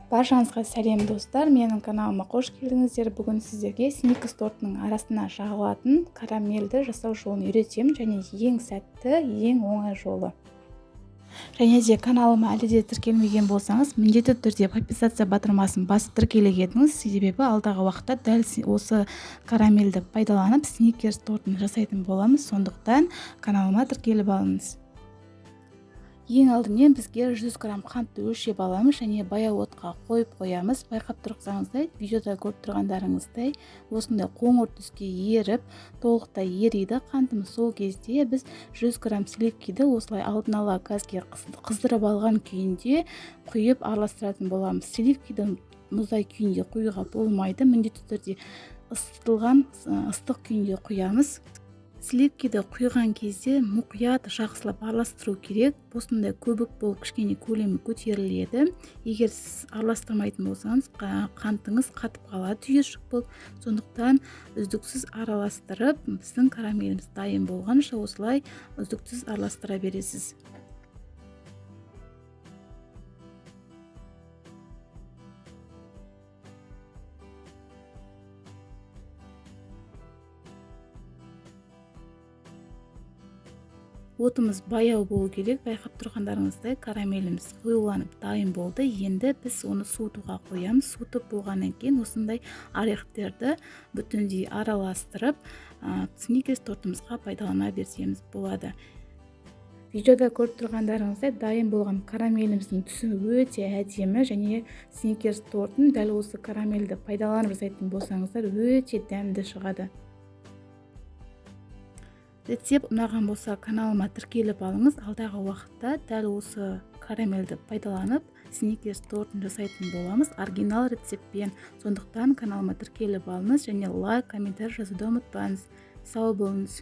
Баршаңызға сәлем достар, менің каналыма қош келдіңіздер. Бүгін сіздерге сникерс тортының арасына жағылатын карамельді жасау жолын үйретемін, және ең сәтті, ең оңай жолы. Және де каналыма әлі де тіркелмеген болсаңыз, міндетті түрде подписация батырмасын басып тіркеле кетіңіз, себебі алдағы уақытта дәл осы карамельді пайдаланып сникерс тортын жасайтын боламыз. Сондықтан каналыма тіркеліп алыңыз. Ең алдымен бізге 100 грамм қантты өлшеп аламыз және баяу отқа қойып қоямыз. Байқап тұрсаңыздай, видеода көріп тұрғандарыңыздай, осындай қоңыр түске еріп, толықтай ериді қантымыз. Сол кезде біз 100 грамм сливкиді осылай алдын ала газге қыздырып алған күйінде құйып араластыратын боламыз. Сливкиді мұздай күйінде құюға болмайды, міндетті түрде ысытылған ыстық күйінде құямыз. Сливкиді құйған кезде мұқият жақсылап араластыру керек. Осындай көбік болып кішкене көлемі көтеріледі. Егер сіз араластырмайтын болсаңыз, қантыңыз қатып қалады түйіршік болып. Сондықтан үздіксіз араластырып, біздің карамеліміз дайын болғанша осылай үздіксіз араластыра бересіз. Отымыз баяу болу керек. Байқап тұрғандарыңыздай карамеліміз қоюланып дайын болды. Енді біз оны суытуға қоямыз. Суытып болғаннан кейін осындай орехтерді бүтіндей араластырып, сникерс тортымызға пайдалана берсеміз болады. Видеода көріп тұрғандарыңыздай дайын болған карамеліміздің түсі өте әдемі, және сникерс тортын дәл осы карамельді пайдаланып жасайтын болсаңыздар өте дәмді шығады. Рецепт ұнаған болса, каналыма тіркеліп алыңыз. Алдағы уақытта дәл осы карамельді пайдаланып сникерс тортын жасайтын боламыз оригинал рецептпен. Сондықтан каналыма тіркеліп алыңыз және лайк, комментарий жазуды ұмытпаңыз. Сау болыңыз.